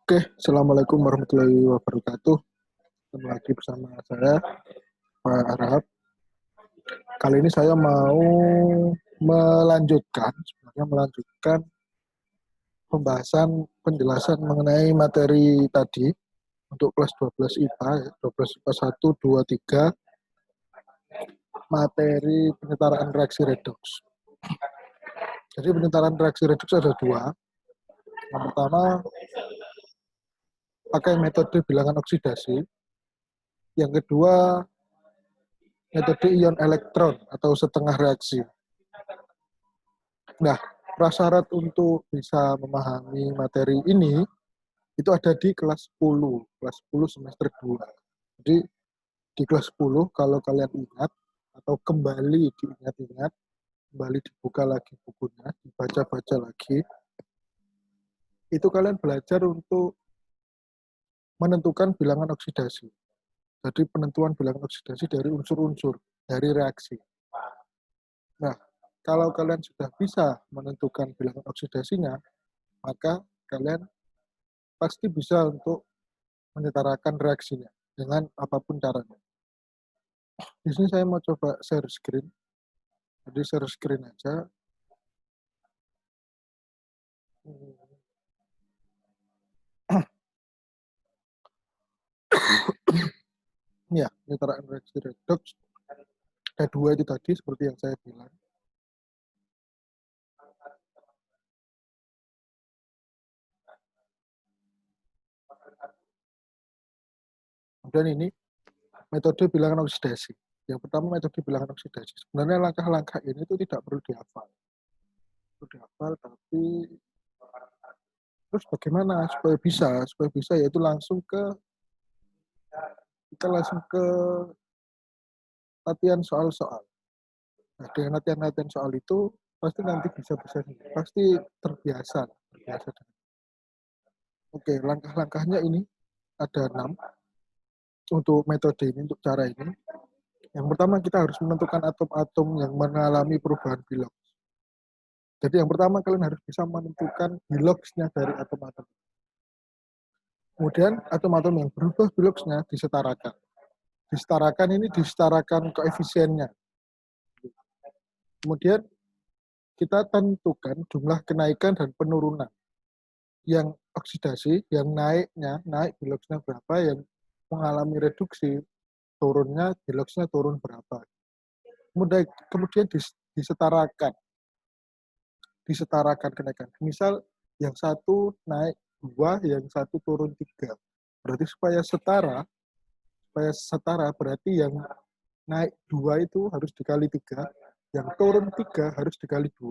Oke, Assalamualaikum warahmatullahi wabarakatuh. Ketemu lagi bersama saya, Pak Arhab. Kali ini saya mau melanjutkan pembahasan penjelasan mengenai materi tadi untuk kelas 12 IPA, 12 IPA 1, 2, 3, materi penyetaraan reaksi redoks. Jadi penyetaraan reaksi redoks ada dua. Yang pertama, pakai metode bilangan oksidasi. Yang kedua, metode ion elektron atau setengah reaksi. Nah, prasyarat untuk bisa memahami materi ini itu ada di kelas 10 semester 2. Jadi di kelas 10 kalau kalian ingat atau kembali diingat-ingat, kembali dibuka lagi bukunya, dibaca-baca lagi, itu kalian belajar untuk menentukan bilangan oksidasi. Jadi penentuan bilangan oksidasi dari unsur-unsur, dari reaksi. Nah, kalau kalian sudah bisa menentukan bilangan oksidasinya, maka kalian pasti bisa untuk menyetarakan reaksinya dengan apapun caranya. Di sini saya mau coba share screen. Jadi share screen aja. Ya, penyetaraan reaksi redoks. Ada dua itu tadi seperti yang saya bilang. Kemudian ini metode bilangan oksidasi. Yang pertama metode bilangan oksidasi. Sebenarnya langkah-langkah ini itu tidak perlu dihafal. Perlu dihafal, tapi terus bagaimana supaya bisa yaitu kita langsung ke latihan soal-soal. Nah, dengan latihan-latihan soal itu pasti nanti bisa pasti terbiasa. Oke, langkah-langkahnya ini ada 6 untuk metode ini, untuk cara ini. Yang pertama kita harus menentukan atom-atom yang mengalami perubahan bilox. Jadi yang pertama kalian harus bisa menentukan biloxnya dari atom-atom. Kemudian atom-atom yang berubah biloxnya disetarakan. Disetarakan koefisiennya. Kemudian kita tentukan jumlah kenaikan dan penurunan. Yang oksidasi, yang naik biloxnya berapa, yang mengalami reduksi, biloxnya turun berapa. Kemudian disetarakan kenaikan. Misal yang satu naik 2, yang satu turun 3. Berarti supaya setara berarti yang naik 2 itu harus dikali 3, yang turun 3 harus dikali 2.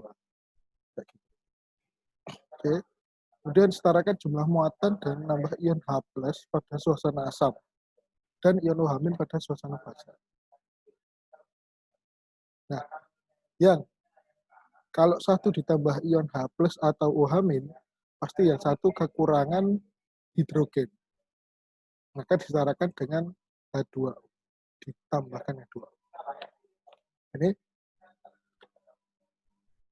Oke. Kemudian setarakan jumlah muatan dan nambah ion H+ pada suasana asam dan ion OH- pada suasana basa. Nah, yang kalau satu ditambah ion H+ atau OH- pasti yang satu kekurangan hidrogen. Maka disetarakan dengan H2O. Ditambahkan H2O. Ini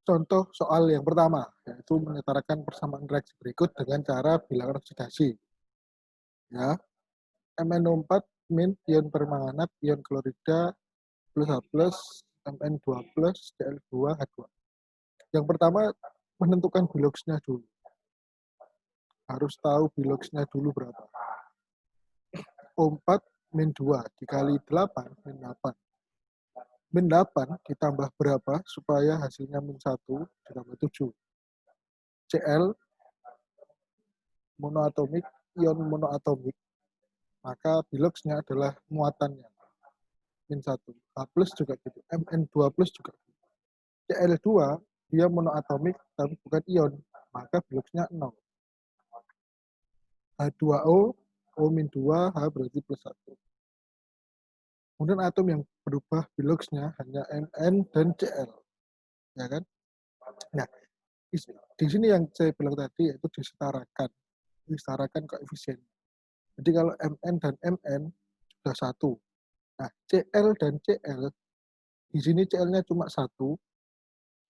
contoh soal yang pertama, yaitu menyetarakan persamaan reaksi berikut dengan cara bilangan oksidasi. Ya, MnO4 min ion permanganat, ion klorida plus H+, Mn2+, Cl2, H2. Yang pertama, menentukan biloxnya dulu. Harus tahu biloxnya dulu berapa. O4 min 2 dikali 8, min 8. Min 8 ditambah berapa supaya hasilnya min 1 ditambah 7. Cl monoatomik, ion monoatomik, maka biloxnya adalah muatannya. Min 1. H+ juga gitu. Mn2+ juga gitu. Cl2 dia monoatomik tapi bukan ion, maka biloxnya 0. H2O, O-2, H berarti plus 1. Kemudian atom yang berubah biloxnya hanya Mn dan Cl. Ya kan? Nah, di sini yang saya bilang tadi yaitu disetarakan koefisien. Jadi kalau Mn dan Mn sudah 1. Nah, Cl dan Cl, di sini Cl-nya cuma 1,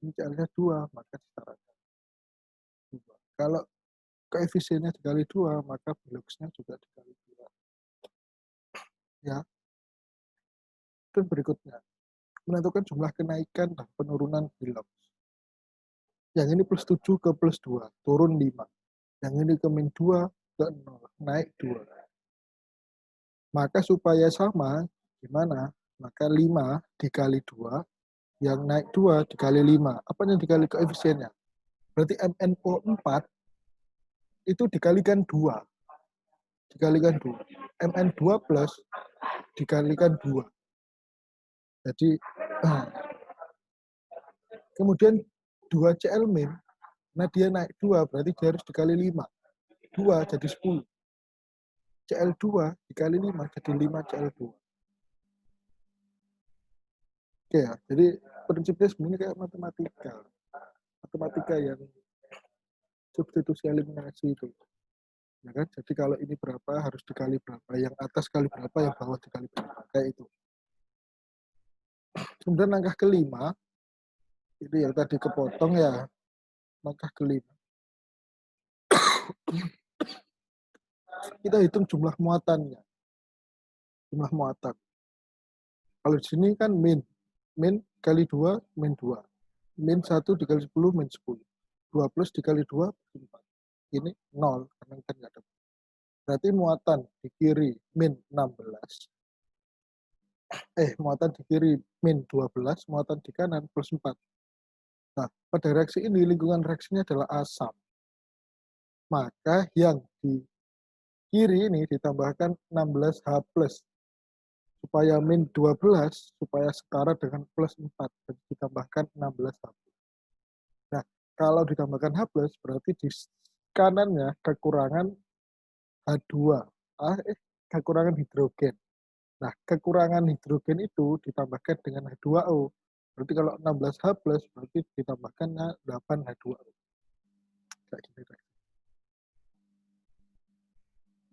ini Cl-nya 2, maka disetarakan. Kalau koefisiennya dikali 2, maka Biloxnya juga dikali 2. Ya. Dan berikutnya, menentukan jumlah kenaikan dan penurunan Bilox. Yang ini plus 7 ke plus 2, turun 5. Yang ini ke min 2 ke 0, naik 2. Maka supaya sama, gimana? Maka 5 dikali 2, yang naik 2 dikali 5. Apa yang dikali koefisiennya? Berarti MNO 4 itu dikalikan 2. Dikalikan 2. MN2 plus dikalikan 2. Jadi, kemudian 2CL min, nah dia naik 2, berarti dia harus dikali 5. 2 jadi 10. CL2 dikali 5 jadi 5 CL2. Oke ya, jadi prinsipnya sebenarnya kayak matematika. Matematika yang substitusi eliminasi itu. Ya kan? Jadi kalau ini berapa harus dikali berapa, yang atas kali berapa, yang bawah dikali berapa, kayak itu. Kemudian langkah kelima, itu yang tadi kepotong ya, langkah kelima. Kita hitung jumlah muatannya. Jumlah muatan. Kalau di sini kan min kali 2, min 2. Min 1 dikali 10, min 10. 2 plus dikali 2, 4. Ini 0, karena kan nggak ada. Berarti muatan di kiri min 16. Muatan di kiri min 12, muatan di kanan plus 4. Nah, pada reaksi ini lingkungan reaksinya adalah asam. Maka yang di kiri ini ditambahkan 16H plus. Supaya min 12, supaya setara dengan plus 4. Jadi ditambahkan 16H plus. Nah, kalau ditambahkan H plus, berarti di kanannya kekurangan H2. Kekurangan hidrogen. Nah, kekurangan hidrogen itu ditambahkan dengan H2O. Berarti kalau 16H plus, berarti ditambahkan 8H2O. Kayak gini.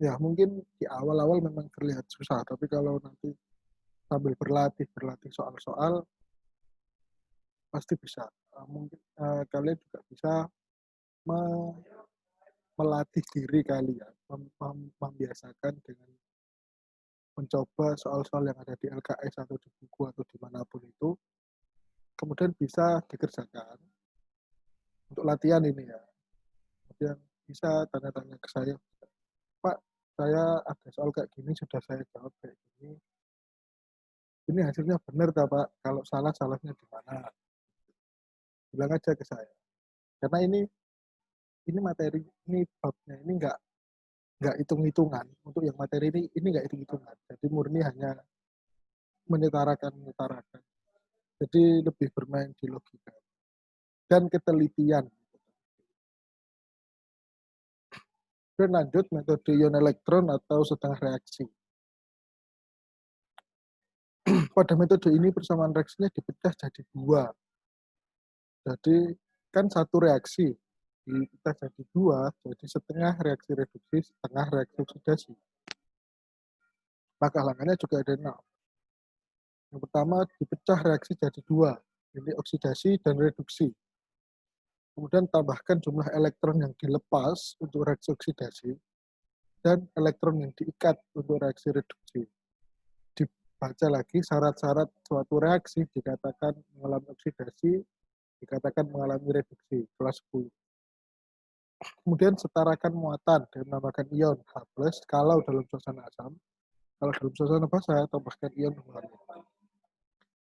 Ya, mungkin di awal-awal memang terlihat susah, tapi kalau nanti sambil berlatih soal-soal, pasti bisa. Mungkin kalian juga bisa melatih diri kalian, membiasakan dengan mencoba soal-soal yang ada di LKS atau di buku atau dimanapun itu, kemudian bisa dikerjakan untuk latihan ini ya. Kemudian bisa tanya-tanya ke saya, Pak, saya ada soal kayak gini, sudah saya jawab kayak gini. Ini hasilnya benar tak Pak? Kalau salah, salahnya di mana? Bilang aja ke saya. Karena ini materi, ini babnya ini nggak hitung-hitungan. Untuk yang materi ini nggak hitung-hitungan. Jadi murni hanya menetarakan. Jadi lebih bermain di logika dan ketelitian. Dan lanjut metode ion elektron atau setengah reaksi. Pada metode ini persamaan reaksinya dipecah jadi 2. Jadi kan satu reaksi dipecah jadi 2, jadi setengah reaksi reduksi, setengah reaksi oksidasi. Maka halangannya juga ada 6. Yang pertama dipecah reaksi jadi 2, ini oksidasi dan reduksi. Kemudian tambahkan jumlah elektron yang dilepas untuk reaksi oksidasi dan elektron yang diikat untuk reaksi reduksi. Dibaca lagi syarat-syarat suatu reaksi dikatakan mengalami oksidasi, dikatakan mengalami reduksi, kelas 10. Kemudian setarakan muatan dengan menambahkan ion H+ kalau dalam suasana asam. Kalau dalam suasana basah, tambahkan ion H-.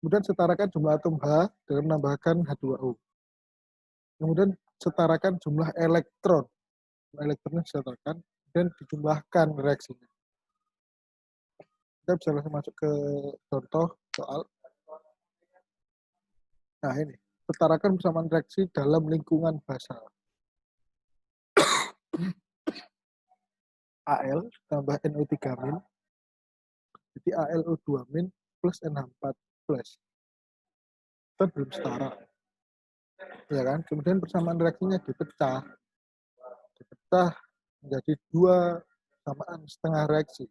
Kemudian setarakan jumlah atom H dengan menambahkan H2O. Kemudian setarakan jumlah elektron. Elektronnya disetarakan dan dijumlahkan reaksinya. Kita bisa langsung masuk ke contoh soal. Nah ini, setarakan persamaan reaksi dalam lingkungan basal. Al tambah NO3 min, jadi AlO2 min plus NH4 plus. Itu belum setara. Ya kan? Kemudian persamaan reaksinya dipecah menjadi 2 samaan setengah reaksi.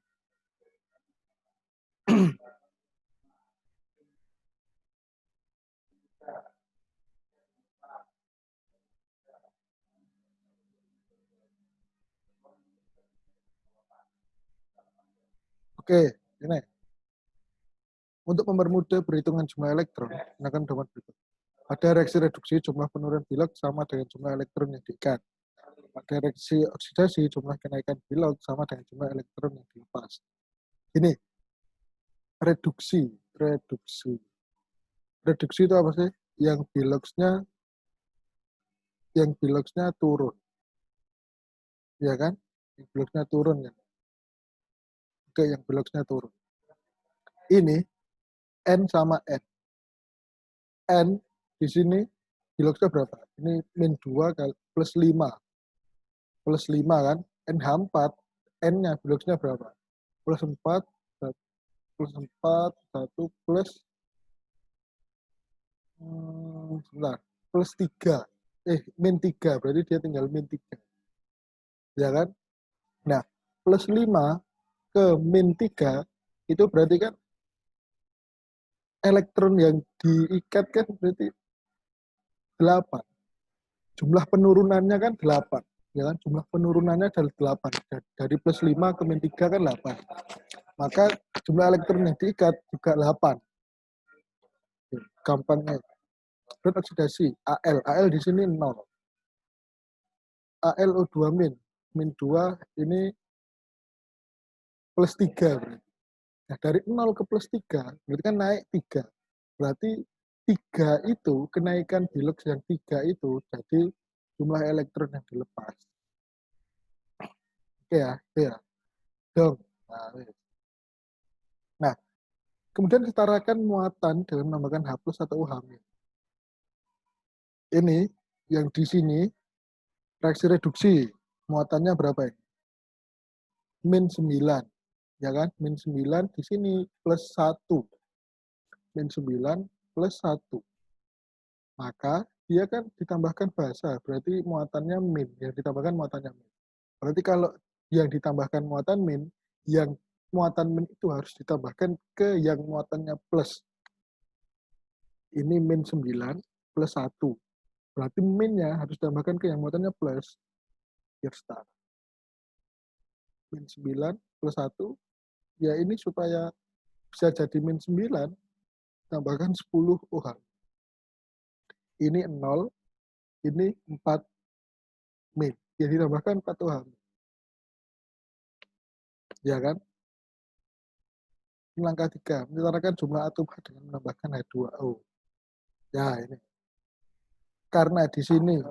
Oke, ini. Untuk mempermudah perhitungan jumlah elektron, gunakan domain berikut. Pada reaksi reduksi, jumlah penurunan Bilog sama dengan jumlah elektron yang diikat. Pada reaksi oksidasi, jumlah kenaikan Bilog sama dengan jumlah elektron yang dilepas. Ini, reduksi. Reduksi itu apa sih? Yang Bilogsnya turun. Ya kan? Yang Bilogsnya turun ya. Oke, yang Bilogsnya turun. Ini, N sama N. N di sini Bilogsnya berapa? Ini min 2 plus 5. Plus 5 kan? NH4, N-nya Bilogsnya berapa? Plus 4, plus 4, 1 plus sebentar, plus 3. Min 3, berarti dia tinggal min 3. Ya kan? Nah, plus 5 ke min 3, itu berarti kan elektron yang diikat kan berarti 8. Jumlah penurunannya kan 8. Ya kan? Jumlah penurunannya adalah 8. Dari plus 5 ke min 3 kan 8. Maka jumlah elektron yang diikat juga 8. Gampangnya. Dan oksidasi, Al di sini 0. AlO2 min 2 ini plus 3 berarti. Nah, dari 0 ke plus 3, berarti kan naik 3. Berarti 3 itu, kenaikan Bilogs yang 3 itu, jadi jumlah elektron yang dilepas. Oke ya, oke ya. Dong. Nah, kemudian setarakan muatan dengan menambahkan H plus atau UH min. Ini, yang di sini, reaksi reduksi, muatannya berapa ini? Min 9. Ya kan? Min 9 di sini plus 1. Min 9 plus 1. Maka dia kan ditambahkan basa, berarti muatannya min, yang ditambahkan muatannya min. Berarti kalau yang ditambahkan muatan min, yang muatan min itu harus ditambahkan ke yang muatannya plus. Ini min 9 plus 1. Berarti minnya harus ditambahkan ke yang muatannya plus. Biar start. Min 9 plus 1. Ya ini supaya bisa jadi min 9, tambahkan 10 OH. Ini 0, ini 4 min. Ya ditambahkan 4 OH. Ya kan? Langkah 3, menyetarakan jumlah atom H dengan menambahkan H2O. Ya, ini. Karena di sini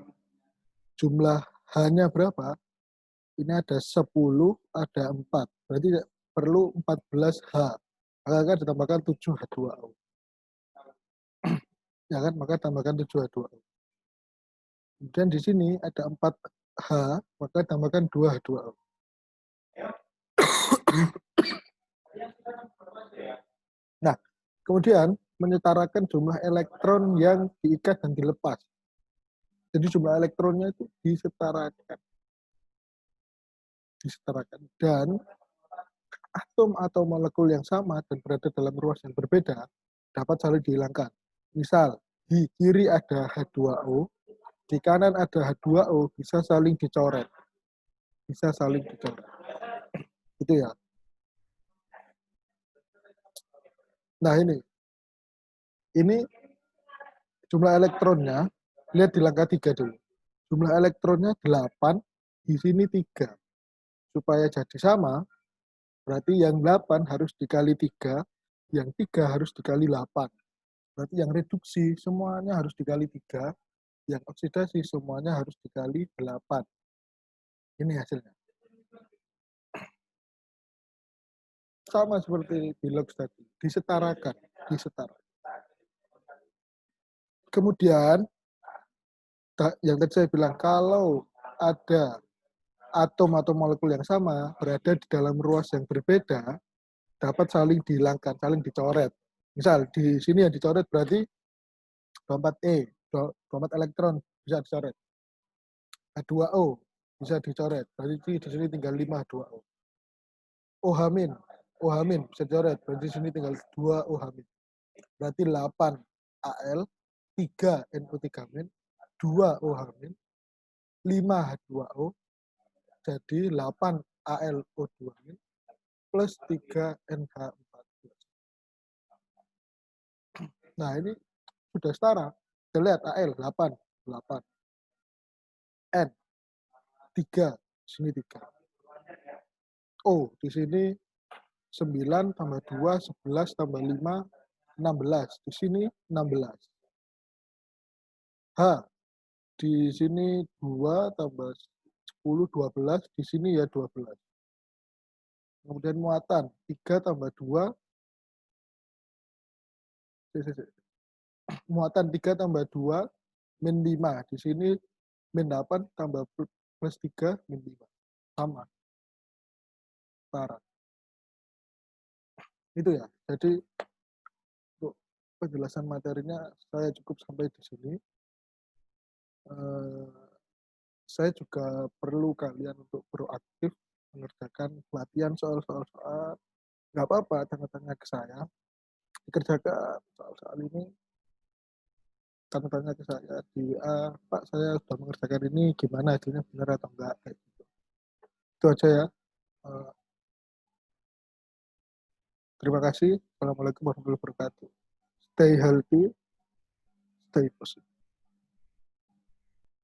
jumlah H-nya berapa? Ini ada 10, ada 4. Berarti perlu 14 H. Maka akan ditambahkan 7 H2O. Ya kan? Maka tambahkan 7 H2O. Kemudian di sini ada 4 H, maka tambahkan 2 H2O. Nah, kemudian menyetarakan jumlah elektron yang diikat dan dilepas. Jadi jumlah elektronnya itu disetarakan. Dan atom atau molekul yang sama dan berada dalam ruas yang berbeda dapat saling dihilangkan. Misal, di kiri ada H2O, di kanan ada H2O, bisa saling dicoret. Bisa saling dicoret. Itu ya. Nah ini jumlah elektronnya, lihat di langkah 3 dulu. Jumlah elektronnya 8, di sini 3. Supaya jadi sama, berarti yang 8 harus dikali 3, yang 3 harus dikali 8. Berarti yang reduksi semuanya harus dikali 3, yang oksidasi semuanya harus dikali 8. Ini hasilnya. Sama seperti Bilogs tadi, disetarakan. Kemudian, yang tadi saya bilang, kalau ada atom atau molekul yang sama berada di dalam ruas yang berbeda, dapat saling dihilangkan, saling dicoret. Misal, di sini yang dicoret berarti 24E, 24 elektron bisa dicoret. H2O bisa dicoret, berarti di sini tinggal 5 H2O. OH- bisa dicoret, berarti di sini tinggal 2 OH-. Berarti 8 Al, 3 NO3-, 2 OH-, 5 H2O, jadi 8 AlO2-, plus 3NH14. Nah, ini sudah setara. Kita lihat AL 8. 8. N 3. Sini 3. O di sini 9 tambah 2, 11 tambah 5, 16. Di sini 16. H di sini 2 tambah 10, 12. Di sini ya 12. Kemudian muatan 3 tambah 2. Muatan 3 tambah 2 min 5. Di sini min 8 tambah plus 3 min 5. Sama. Setara. Itu ya. Jadi untuk penjelasan materinya saya cukup sampai di sini. Saya juga perlu kalian untuk proaktif mengerjakan pelatihan soal-soal. Nggak apa-apa, tanya-tanya ke saya. Dikerjakan soal-soal ini, tanya-tanya ke saya di Pak, saya sudah mengerjakan ini, gimana hasilnya, benar atau enggak, kayak gitu. Itu aja ya. Terima kasih. Assalamualaikum warahmatullahi wabarakatuh. Stay healthy, stay positive.